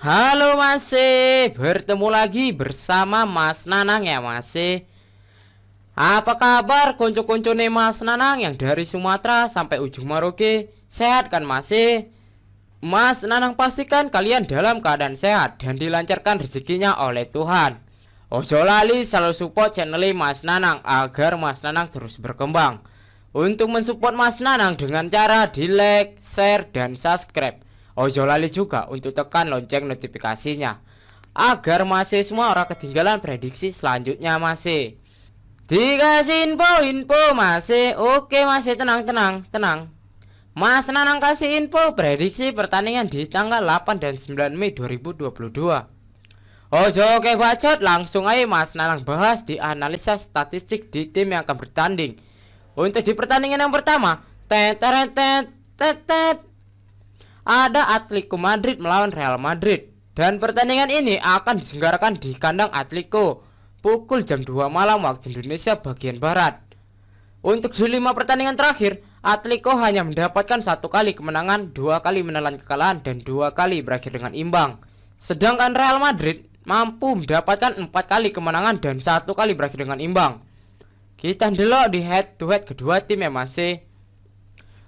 Halo masih bertemu lagi bersama Mas Nanang ya masih. Apa kabar konco-konco nih Mas Nanang yang dari Sumatera sampai ujung Merauke? Sehat kan masih? Mas Nanang pastikan kalian dalam keadaan sehat dan dilancarkan rezekinya oleh Tuhan. Ojo lali selalu support channel Mas Nanang agar Mas Nanang terus berkembang. Untuk mensupport Mas Nanang dengan cara di like, share, dan subscribe. Ojo lali juga untuk tekan lonceng notifikasinya agar masih semua orang ketinggalan prediksi selanjutnya masih. Dikasih info masih. Oke masih, tenang. Mas Nanang kasih info prediksi pertandingan di tanggal 8 dan 9 Mei 2022. Ojo oke bacot, langsung aja Mas Nanang bahas di analisa statistik di tim yang akan bertanding. Untuk di pertandingan yang pertama, ada Atletico Madrid melawan Real Madrid. Dan pertandingan ini akan diselenggarakan di kandang Atletico pukul jam 2 malam waktu Indonesia bagian Barat. Untuk di 5 pertandingan terakhir, Atletico hanya mendapatkan 1 kali kemenangan, 2 kali menelan kekalahan, dan 2 kali berakhir dengan imbang. Sedangkan Real Madrid mampu mendapatkan 4 kali kemenangan dan 1 kali berakhir dengan imbang. Kita delok di head to head kedua tim ya masih.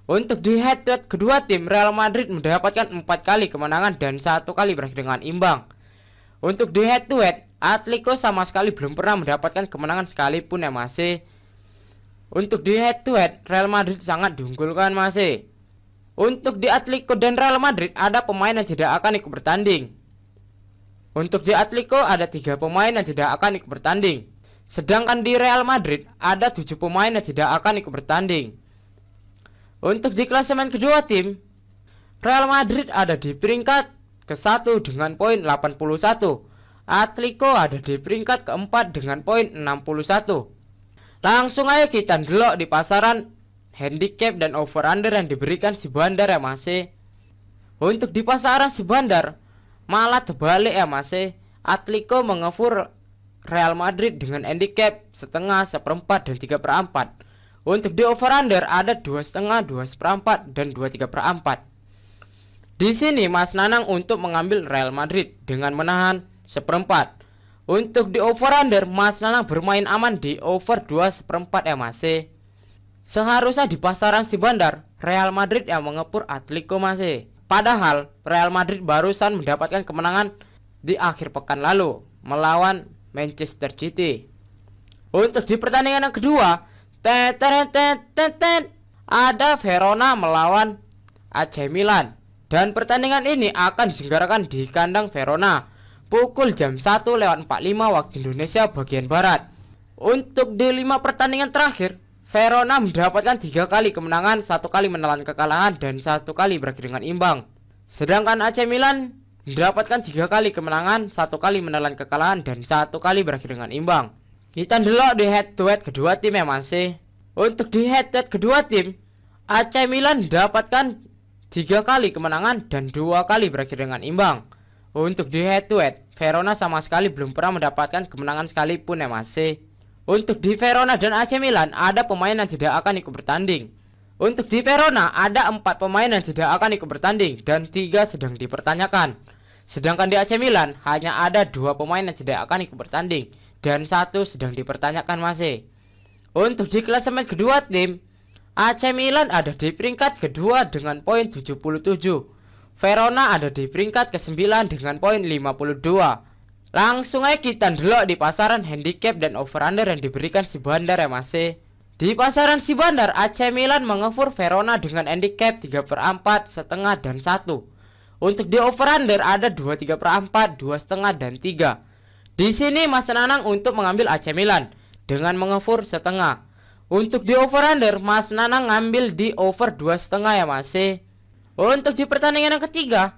Untuk di head to head kedua tim, Real Madrid mendapatkan 4 kali kemenangan dan 1 kali berakhir dengan imbang. Untuk di head to head, Atletico sama sekali belum pernah mendapatkan kemenangan sekalipun ya masih. Untuk di head to head, Real Madrid sangat diunggulkan masih. Untuk di Atletico dan Real Madrid ada pemain yang tidak akan ikut bertanding. Untuk di Atletico ada 3 pemain yang tidak akan ikut bertanding. Sedangkan di Real Madrid ada 7 pemain yang tidak akan ikut bertanding. Untuk di klasemen kedua tim, Real Madrid ada di peringkat ke-1 dengan poin 81. Atletico ada di peringkat ke-4 dengan poin 61. Langsung aja kita delok di pasaran handicap dan over under yang diberikan si Bandar ya masih. Untuk di pasaran si Bandar malah terbalik ya masih. Atletico mengefur Real Madrid dengan handicap setengah, seperempat, dan 3/4. Untuk di over under ada 2,5, 2,4, dan 2,3/4. Di sini Mas Nanang untuk mengambil Real Madrid dengan menahan seperempat. Untuk di over under, Mas Nanang bermain aman di over 2,4 ya masih. Seharusnya di pasaran si Bandar, Real Madrid yang mengepur Atletico masih. Padahal Real Madrid barusan mendapatkan kemenangan di akhir pekan lalu melawan Manchester City. Untuk di pertandingan yang kedua, ada Verona melawan AC Milan. Dan pertandingan ini akan diselenggarakan di kandang Verona pukul jam 1:45 waktu Indonesia bagian Barat. Untuk di 5 pertandingan terakhir, Verona mendapatkan 3 kali kemenangan, 1 kali menelan kekalahan, dan 1 kali berakhir dengan imbang. Sedangkan AC Milan mendapatkan 3 kali kemenangan, 1 kali menelan kekalahan, dan 1 kali berakhir dengan imbang. Kita delok di head to head kedua tim ya masih. Untuk di head to head kedua tim, AC Milan mendapatkan 3 kali kemenangan dan 2 kali berakhir dengan imbang. Untuk di head to head, Verona sama sekali belum pernah mendapatkan kemenangan sekalipun ya masih. Untuk di Verona dan AC Milan ada pemain yang tidak akan ikut bertanding. Untuk di Verona ada 4 pemain yang tidak akan ikut bertanding dan 3 sedang dipertanyakan. Sedangkan di AC Milan hanya ada 2 pemain yang tidak akan ikut bertanding dan 1 sedang dipertanyakan masih. Untuk di klasemen kedua tim, AC Milan ada di peringkat kedua dengan poin 77. Verona ada di peringkat ke-9 dengan poin 52. Langsung aja kita delok di pasaran handicap dan over under yang diberikan si Bandar ya masih. Di pasaran si Bandar, AC Milan mengefur Verona dengan handicap 3/4, setengah, dan 1. Untuk di over under ada 2,3/4, 2,5, dan 3. Di sini Mas Nanang untuk mengambil AC Milan dengan mengefur setengah. Untuk di over under, Mas Nanang ngambil di over 2,5 ya masih. Untuk di pertandingan yang ketiga,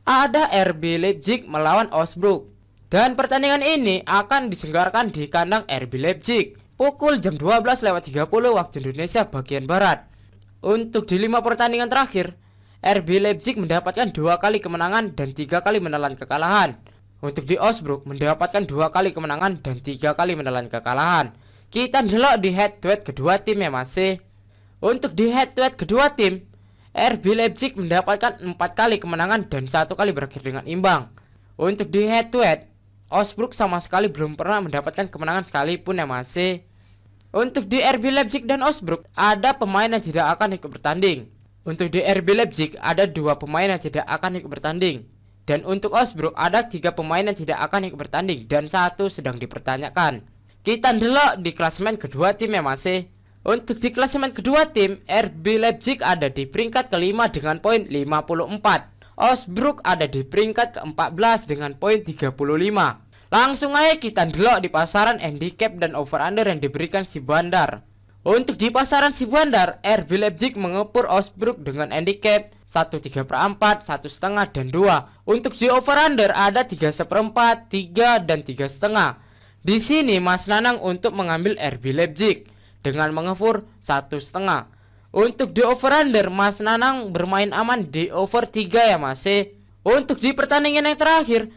ada RB Leipzig melawan Augsburg. Dan pertandingan ini akan diselenggarakan di kandang RB Leipzig pukul jam 12:30 waktu Indonesia bagian Barat. Untuk di 5 pertandingan terakhir, RB Leipzig mendapatkan 2 kali kemenangan dan 3 kali menelan kekalahan. Untuk di Augsburg mendapatkan 2 kali kemenangan dan 3 kali menelan kekalahan. Kita delok di head to head kedua tim ya masih. Untuk di head to head kedua tim, RB Leipzig mendapatkan 4 kali kemenangan dan 1 kali berakhir dengan imbang. Untuk di head to head, Augsburg sama sekali belum pernah mendapatkan kemenangan sekalipun ya masih. Untuk di RB Leipzig dan Augsburg ada pemain yang tidak akan ikut bertanding. Untuk di RB Leipzig ada 2 pemain yang tidak akan ikut bertanding. Dan untuk Augsburg ada 3 pemain yang tidak akan ikut bertanding dan 1 sedang dipertanyakan. Kita ndelok di klasemen kedua tim ya masih. Untuk di klasemen kedua tim, RB Leipzig ada di peringkat kelima dengan poin 54. Augsburg ada di peringkat ke-14 dengan poin 35. Langsung aja kita ndelok di pasaran handicap dan over under yang diberikan si Bandar. Untuk di pasaran si Bandar, RB Leipzig mengepur Augsburg dengan handicap 1/3/4, 1,5 dan 2. Untuk di over under ada 3/4, 3 dan 3,5. Di sini Mas Nanang untuk mengambil RB Leipzig dengan mengepur 1,5. Untuk di over under Mas Nanang bermain aman di over 3 ya masih. Untuk di pertandingan yang terakhir,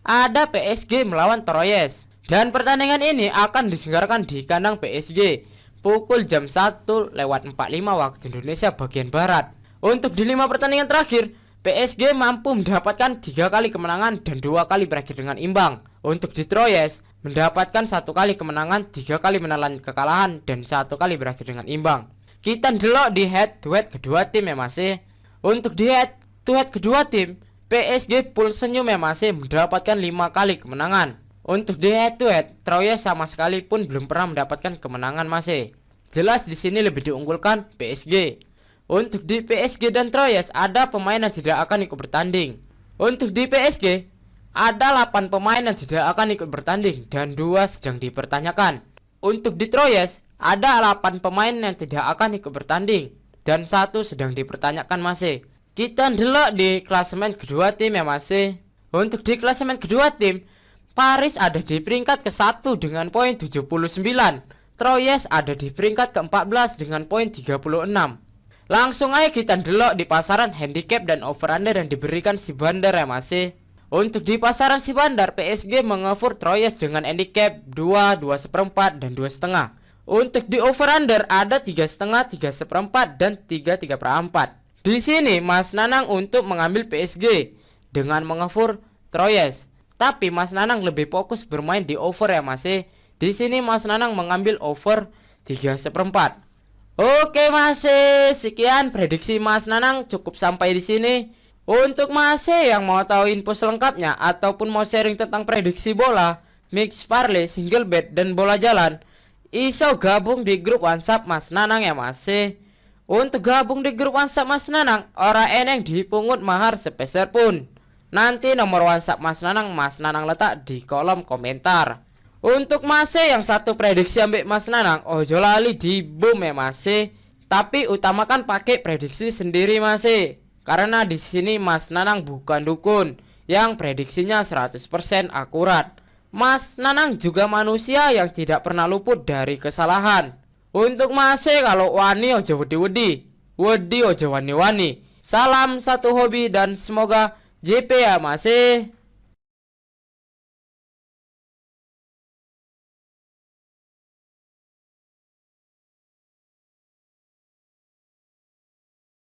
ada PSG melawan Troyes. Dan pertandingan ini akan diselenggarakan di kandang PSG pukul jam 1:45 waktu Indonesia bagian Barat. Untuk di 5 pertandingan terakhir, PSG mampu mendapatkan 3 kali kemenangan dan 2 kali berakhir dengan imbang. Untuk di Troyes mendapatkan 1 kali kemenangan, 3 kali menelan kekalahan dan 1 kali berakhir dengan imbang. Kita ndelok di head to head kedua tim ya masih. Untuk di head to head kedua tim, PSG full senyum ya masih mendapatkan 5 kali kemenangan. Untuk di head to head, Troyes sama sekali pun belum pernah mendapatkan kemenangan masih. Jelas di sini lebih diunggulkan PSG. Untuk di PSG dan Troyes ada pemain yang tidak akan ikut bertanding. Untuk di PSG ada 8 pemain yang tidak akan ikut bertanding dan 2 sedang dipertanyakan. Untuk di Troyes ada 8 pemain yang tidak akan ikut bertanding dan 1 sedang dipertanyakan masih. Kita ndelok di klasemen kedua tim ya masih. Untuk di klasemen kedua tim, Paris ada di peringkat ke-1 dengan poin 79. Troyes ada di peringkat ke-14 dengan poin 36. Langsung aja kita ndelok di pasaran handicap dan over under yang diberikan si Bandar ya masih. Untuk di pasaran si Bandar, PSG mengefur Troyes dengan handicap 2, 2/4 dan 2,5. Untuk di over under ada 3,5, 3/4 dan 3/4. Di sini Mas Nanang untuk mengambil PSG dengan mengefur Troyes. Tapi Mas Nanang lebih fokus bermain di over ya masih. Di sini Mas Nanang mengambil over 3/4. Oke masih, sekian prediksi Mas Nanang cukup sampai di sini. Untuk masih yang mau tahu info selengkapnya ataupun mau sharing tentang prediksi bola, mix parlay, single bet dan bola jalan, iso gabung di grup WhatsApp Mas Nanang ya masih. Untuk gabung di grup WhatsApp Mas Nanang, ora eneng dipungut mahar sepeser pun. Nanti nomor WhatsApp Mas Nanang letak di kolom komentar. Untuk masih yang satu prediksi ambek Mas Nanang, ojo lali di boom ya masih. Tapi utamakan pakai prediksi sendiri masih. Karena di sini Mas Nanang bukan dukun yang prediksinya 100% akurat. Mas Nanang juga manusia yang tidak pernah luput dari kesalahan. Untuk masih kalau wani ojo wedi-wedi, wedi ojo wani-wani. Salam satu hobi dan semoga JP ya masih.